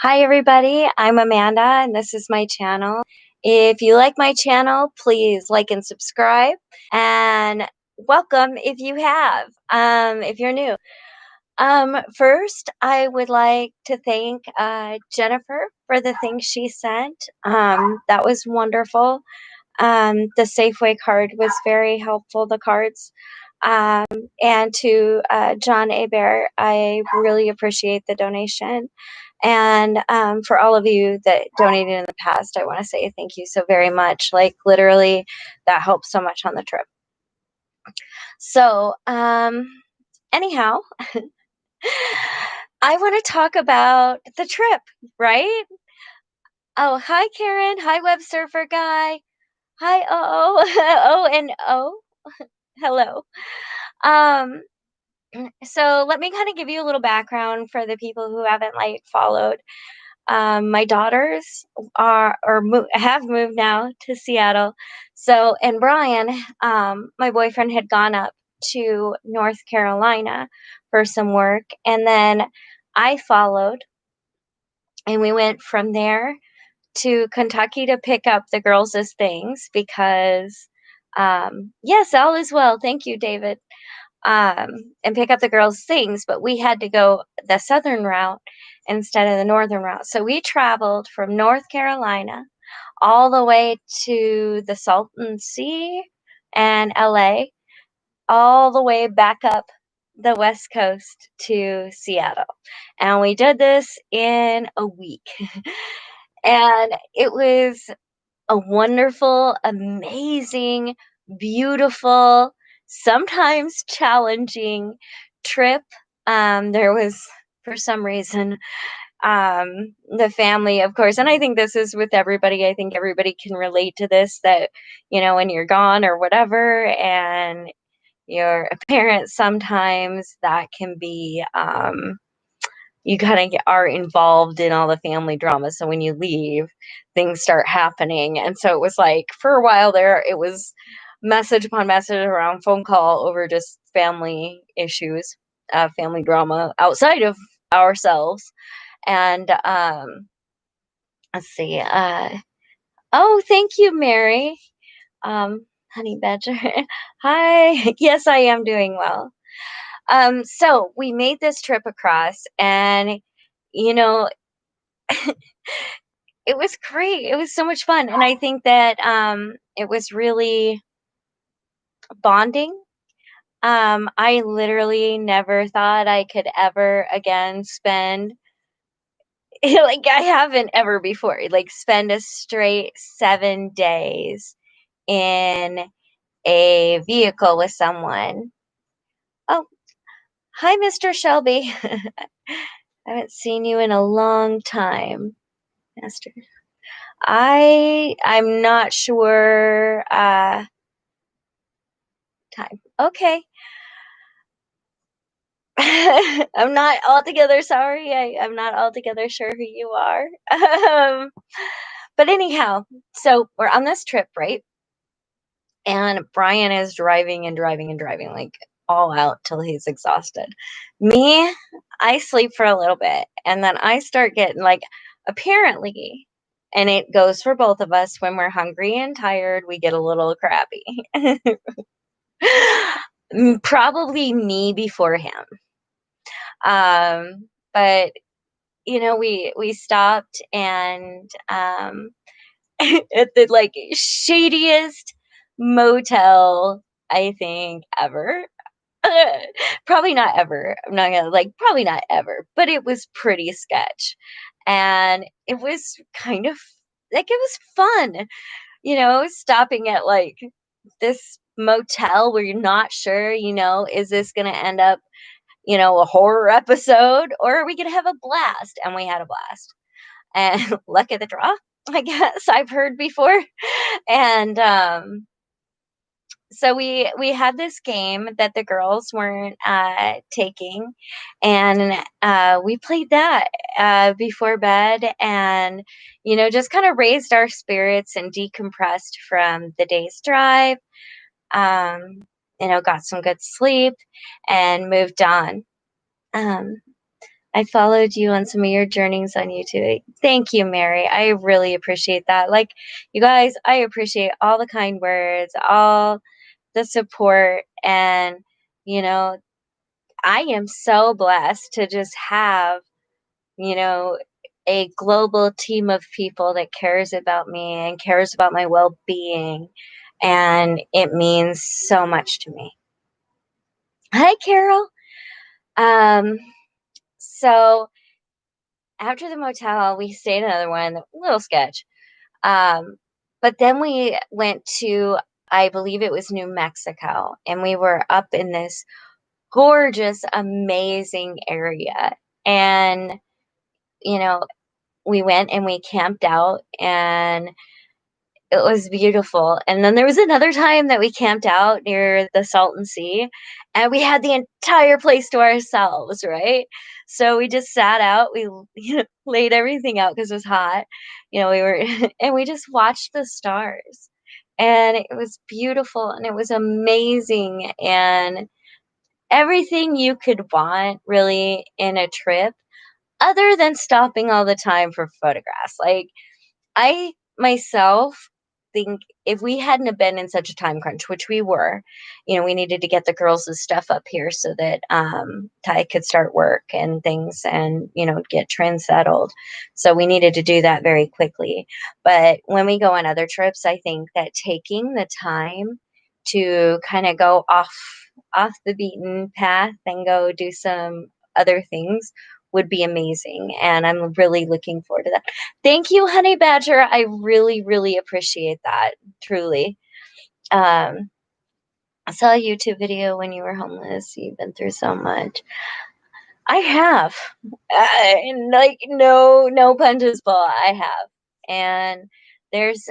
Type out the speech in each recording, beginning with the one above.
Hi, everybody. I'm Amanda, and this is my channel. If you like my channel, please like and subscribe. And welcome if you have, if you're new. First, I would like to thank Jennifer for the things she sent. That was wonderful. The Safeway card was very helpful, the cards. Um, and to John Abear, I really appreciate the donation. And for all of you that donated in the past, I want to say thank you so very much. Like, literally, that helped so much on the trip. So, anyhow, I want to talk about the trip, right? Oh, hi, Karen. Hi, Web Surfer Guy. Hi, oh, and oh, hello. Um, so let me kind of give you a little background for the people who haven't followed. My daughters have moved now to Seattle. So, and Brian, my boyfriend, had gone up to North Carolina for some work, and then I followed, and we went from there to Kentucky to pick up the girls' things because, yes, all is well. Thank you, David. And pick up the girls' things, but we had to go the southern route instead of the northern route. So we traveled from North Carolina all the way to the Salton Sea and LA, all the way back up the West Coast to Seattle. And we did this in a week. And it was a wonderful, amazing, beautiful, sometimes challenging trip. There was, for some reason, the family, of course, and I think this is with everybody. I think everybody can relate to this, that, when you're gone or whatever, and you're a parent, sometimes that can be, you kind of are involved in all the family drama. So when you leave, things start happening. And so it was like, for a while there, it was message upon message around phone call over just family issues, family drama outside of ourselves. And let's see. Oh, thank you, Mary. Honey Badger. Hi. Yes, I am doing well. So we made this trip across, and you know, it was great. It was so much fun. And I think that it was really bonding. I literally never thought I could ever again spend, like, I haven't ever before, like, spend a straight 7 days in a vehicle with someone. Oh, hi, Mr. Shelby. I haven't seen you in a long time, Master. I'm not sure time. Okay. I'm not altogether sorry. I'm not altogether sure who you are. But anyhow, so we're on this trip, right? And Brian is driving and driving and driving, like, all out till he's exhausted. Me, I sleep for a little bit, and then I start getting, like, apparently, and it goes for both of us, when we're hungry and tired, we get a little crabby. Probably me before him. But we stopped, and at the, like, shadiest motel, I think, ever. Probably not ever. I'm not gonna, like, probably not ever, but it was pretty sketch. And it was kind of like, it was fun, stopping at, like, this motel where you're not sure, is this gonna end up, a horror episode, or are we gonna have a blast? And we had a blast. And luck of the draw, I guess, I've heard before. And so we had this game that the girls weren't taking, and we played that before bed, and just kind of raised our spirits and decompressed from the day's drive. Got some good sleep and moved on. I followed you on some of your journeys on YouTube. Thank you, Mary. I really appreciate that. Like, you guys, I appreciate all the kind words, all the support, and, you know, I am so blessed to just have, you know, a global team of people that cares about me and cares about my well-being, and it means so much to me. Hi, Carol. Um, so after the motel, we stayed another one, a little sketch. Um, but then we went to, I believe it was New Mexico, and we were up in this gorgeous, amazing area. And, you know, we went and we camped out, and it was beautiful. And then there was another time that we camped out near the Salton Sea, and we had the entire place to ourselves, right? So we just sat out, we laid everything out because it was hot. We were and we just watched the stars. And it was beautiful and it was amazing, and everything you could want really in a trip other than stopping all the time for photographs. Like, I myself think if we hadn't have been in such a time crunch, which we were, we needed to get the girls' stuff up here so that Ty could start work and things, and get train settled. So we needed to do that very quickly. But when we go on other trips, I think that taking the time to kind of go off the beaten path and go do some other things would be amazing. And I'm really looking forward to that. Thank you, Honey Badger. I really, really appreciate that. Truly. Um, I saw a YouTube video when you were homeless. You've been through so much. I have. And like, no punches pull. I have. And there's,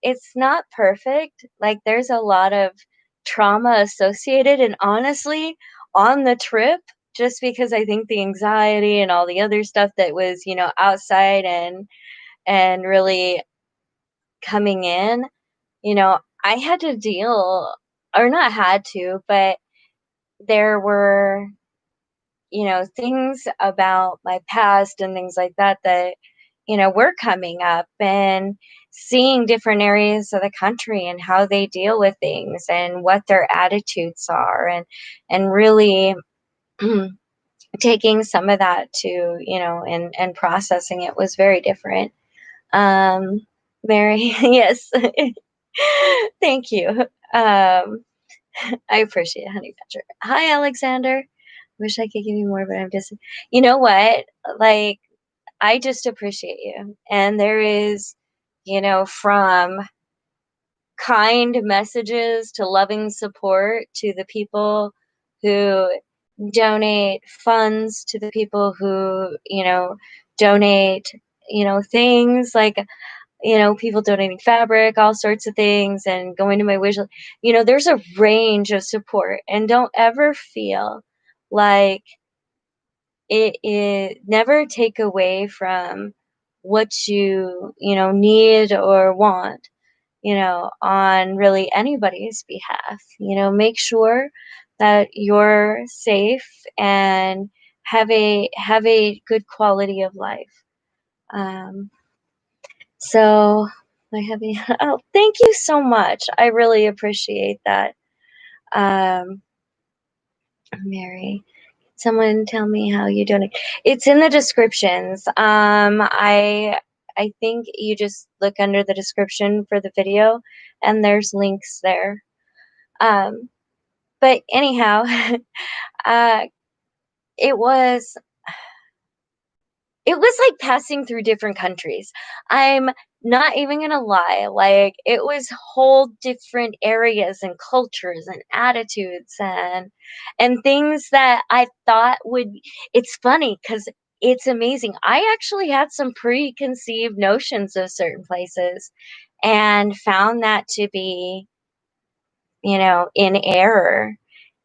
it's not perfect. Like, there's a lot of trauma associated. And honestly, on the trip, just because I think the anxiety and all the other stuff that was, outside and really coming in, I had to deal, or not had to, but there were, things about my past and things like that that, were coming up, and seeing different areas of the country and how they deal with things and what their attitudes are, and really taking some of that to, and processing it was very different. Mary, yes. Thank you. I appreciate it, Honey Badger. Hi, Alexander. Wish I could give you more, but I'm just, you know what? Like, I just appreciate you. And there is, from kind messages to loving support to the people who donate funds, to the people who, donate, things like, people donating fabric, all sorts of things, and going to my wish list. There's a range of support, and don't ever feel like it never take away from what you need or want, on really anybody's behalf. Make sure that you're safe and have a good quality of life. Um, so I have you. Oh, thank you so much. I really appreciate that. Um, Mary, someone tell me how you doing. It's in the descriptions. I think you just look under the description for the video, and there's links there. Um, but anyhow, uh, it was it was like passing through different countries. I'm not even gonna lie, like, it was whole different areas and cultures and attitudes and things that I thought would. It's funny because it's amazing. I actually had some preconceived notions of certain places and found that to be, in error.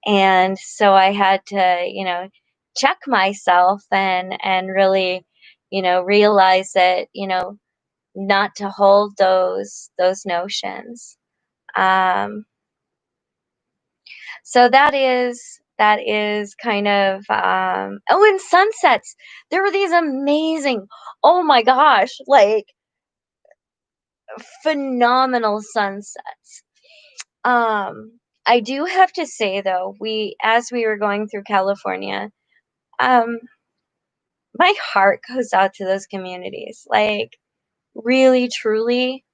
And so I had to, check myself and really, realize that, not to hold those notions. Um, so that is that is kind of, oh, and sunsets. There were these amazing, oh my gosh, like phenomenal sunsets. I do have to say though, as we were going through California, um, my heart goes out to those communities. Like, really, truly,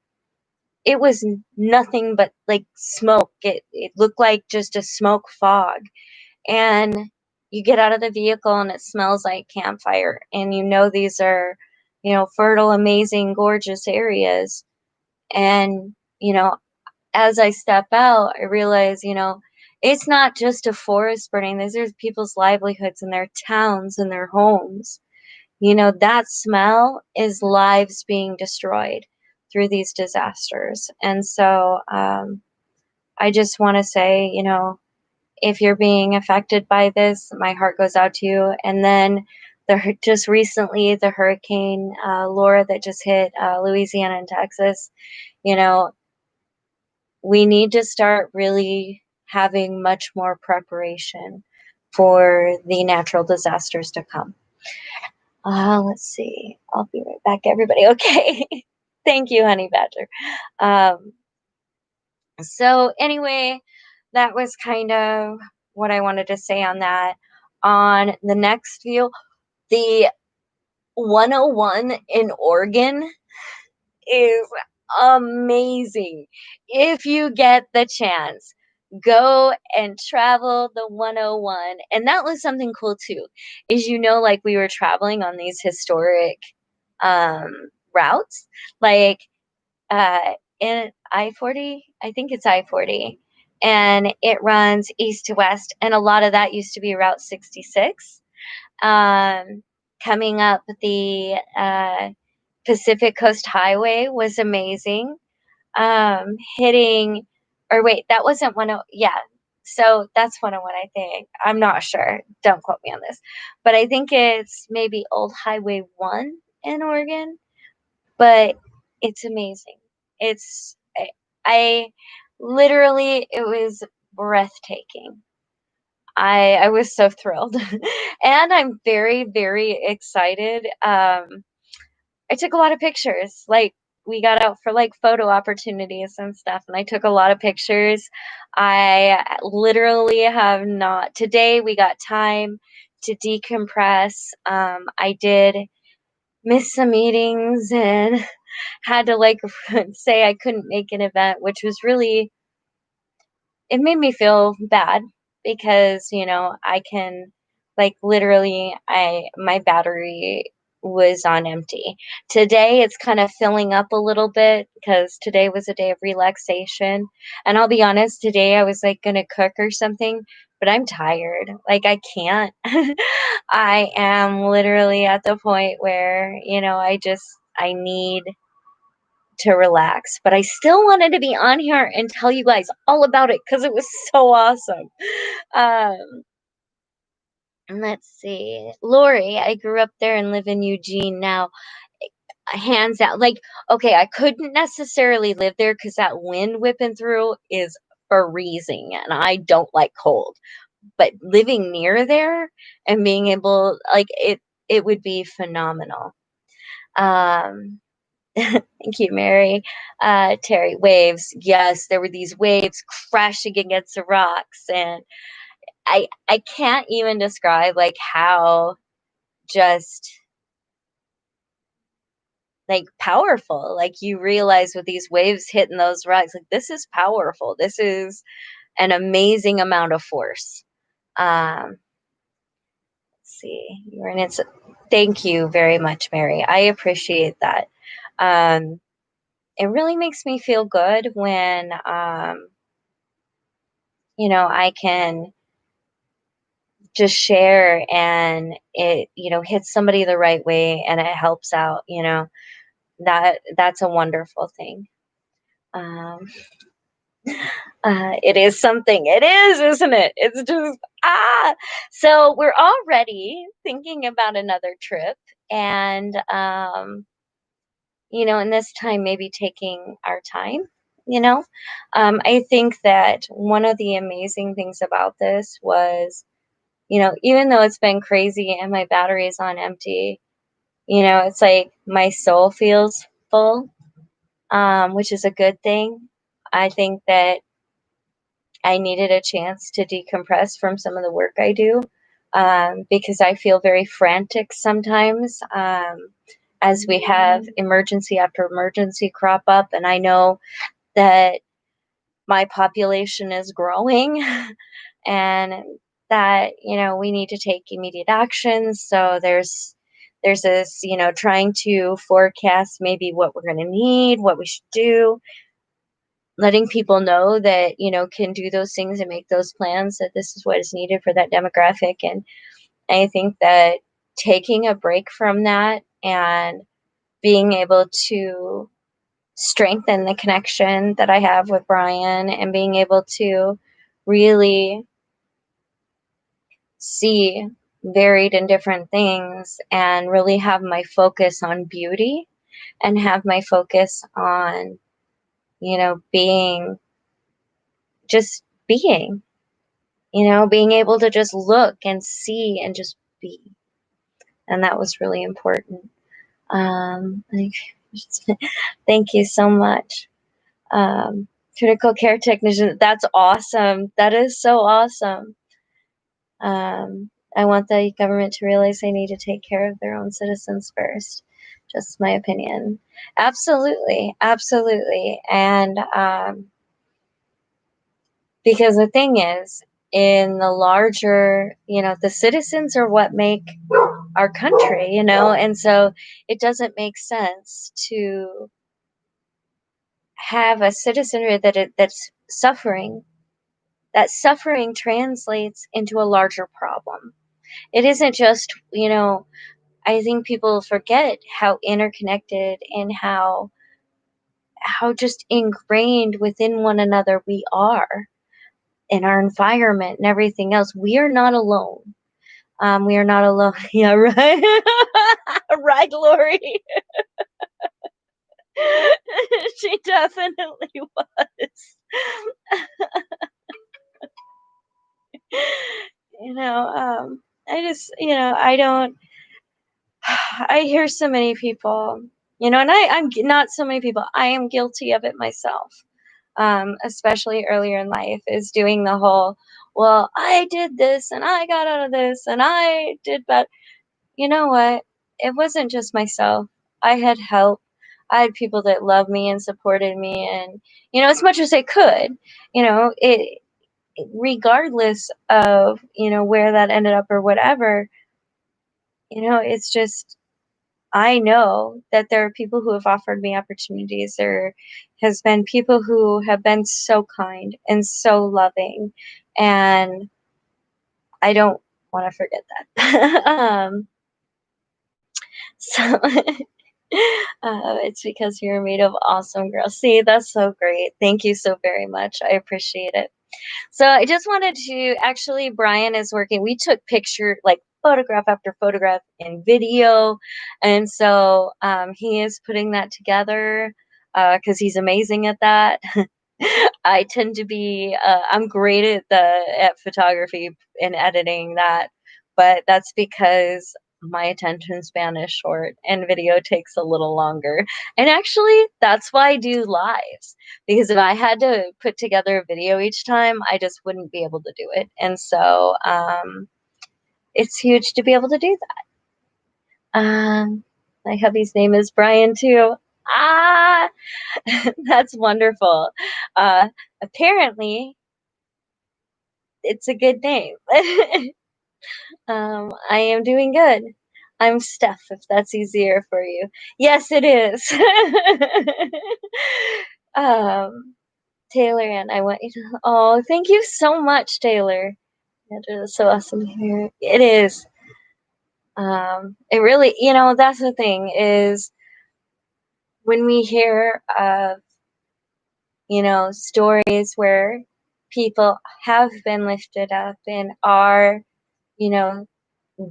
it was nothing but like smoke. It looked like just a smoke fog. And you get out of the vehicle and it smells like campfire. And these are, fertile, amazing, gorgeous areas. And, as I step out, I realize, it's not just a forest burning. These are people's livelihoods and their towns and their homes. That smell is lives being destroyed through these disasters. And so I just want to say, if you're being affected by this, my heart goes out to you. And then just recently, the hurricane Laura that just hit Louisiana and Texas, you know, we need to start really having much more preparation for the natural disasters to come. Let's see. I'll be right back, everybody. Okay. Thank you, Honey Badger. Um, so, anyway, that was kind of what I wanted to say on that. On the next view, the 101 in Oregon is amazing. If you get the chance, go and travel the 101. And that was something cool too. Is like we were traveling on these historic routes, like in I-40, I think it's I-40, and it runs east to west, and a lot of that used to be Route 66. Um, Coming up the Pacific Coast Highway was amazing. Hitting, or wait, that wasn't 10, yeah. So that's 101, I think. I'm not sure. Don't quote me on this. But I think it's maybe Old Highway 1 in Oregon, but it's amazing. I literally, it was breathtaking. I was so thrilled. And I'm very, very excited. I took a lot of pictures. Like, we got out for like photo opportunities and stuff, and I took a lot of pictures. I literally have not, today we got time to decompress. I did miss some meetings and had to like say I couldn't make an event, which was really, it made me feel bad because, I can, like, literally, my battery was on empty. Today it's kind of filling up a little bit because today was a day of relaxation. And I'll be honest, today I was like going to cook or something, but I'm tired. Like, I can't. I am literally at the point where, I need to relax, but I still wanted to be on here and tell you guys all about it because it was so awesome. Um, let's see. Lori, I grew up there and live in Eugene now. Hands out. Like, okay, I couldn't necessarily live there because that wind whipping through is freezing and I don't like cold. But living near there and being able, like, it would be phenomenal. Um, Thank you, Mary. Terry, waves. Yes, there were these waves crashing against the rocks, and I can't even describe like how just like powerful. Like, you realize with these waves hitting those rocks, like, this is powerful. This is an amazing amount of force. Let's see. You're in it. Thank you very much, Mary. I appreciate that. Um, it really makes me feel good when I can just share and it, hits somebody the right way and it helps out, that's a wonderful thing. Um, it is something. It is, isn't it? It's just, so we're already thinking about another trip and, in this time, maybe taking our time, you know? I think that one of the amazing things about this was even though it's been crazy and my battery is on empty, it's like my soul feels full, which is a good thing. I think that I needed a chance to decompress from some of the work I do, because I feel very frantic sometimes, as we have emergency after emergency crop up. And I know that my population is growing and that, we need to take immediate action. So there's this, trying to forecast maybe what we're going to need, what we should do, letting people know that, can do those things and make those plans, that this is what is needed for that demographic. And I think that taking a break from that and being able to strengthen the connection that I have with Brian and being able to really see varied and different things and really have my focus on beauty and have my focus on, being just being, being able to just look and see and just be. And that was really important. I thank you so much. Critical care technician. That's awesome. That is so awesome. I want the government to realize they need to take care of their own citizens first. Just my opinion. Absolutely, absolutely. And because the thing is, in the larger, the citizens are what make our country, and so it doesn't make sense to have a citizenry that's suffering. That suffering translates into a larger problem. It isn't just, I think people forget how interconnected and how just ingrained within one another we are in our environment and everything else. We are not alone. We are not alone. Yeah, right. Right, Lori. She definitely was. I just, I don't. I hear so many people, and I'm not so many people. I am guilty of it myself, especially earlier in life, is doing the whole, well, I did this and I got out of this and I did better. You know what? It wasn't just myself. I had help. I had people that loved me and supported me, and as much as they could, regardless of where that ended up or whatever. It's just, I know that there are people who have offered me opportunities. There has been people who have been so kind and so loving, and I don't want to forget that. So it's because you're made of awesome girls. See, that's so great. Thank you so very much. I appreciate it. So I just wanted to actually, Brian is working. We took picture, like photograph after photograph and video. And so he is putting that together because he's amazing at that. I tend to be, I'm great at photography and editing that, but that's because my attention span is short and video takes a little longer. And actually, that's why I do lives, because if I had to put together a video each time, I just wouldn't be able to do it. And so it's huge to be able to do that. My hubby's name is Brian, too. Ah, that's wonderful. Apparently, it's a good name. I am doing good. I'm Steph, if that's easier for you. Yes, it is. um, Taylor, and I want you to. Oh, thank you so much, Taylor. That is so awesome to hear. It is. It really, that's the thing is when we hear of, stories where people have been lifted up and are, you know,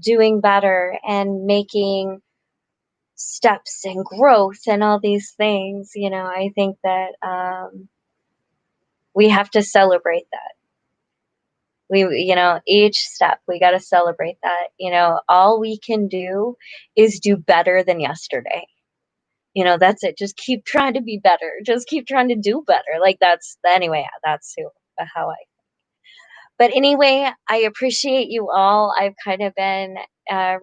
doing better and making steps and growth and all these things, I think that we have to celebrate that. Each step, we gotta celebrate that, all we can do is do better than yesterday. That's it. Just keep trying to be better. Just keep trying to do better. Like, that's anyway, that's how I but anyway, I appreciate you all. I've kind of been,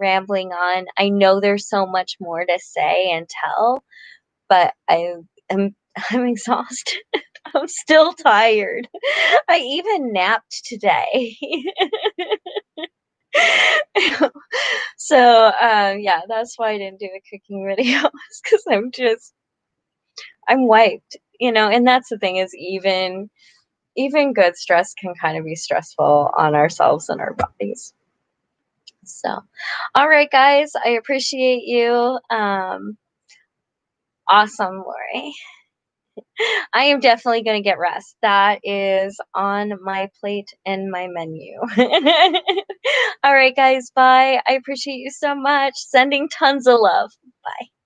rambling on. I know there's so much more to say and tell, but am I'm exhausted. I'm still tired. I even napped today. So, yeah, that's why I didn't do a cooking video, is 'cause I'm wiped, and that's the thing, is even good stress can kind of be stressful on ourselves and our bodies. So, all right, guys, I appreciate you. Awesome, Lori. I am definitely going to get rest. That is on my plate and my menu. All right, guys, bye. I appreciate you so much. Sending tons of love. Bye.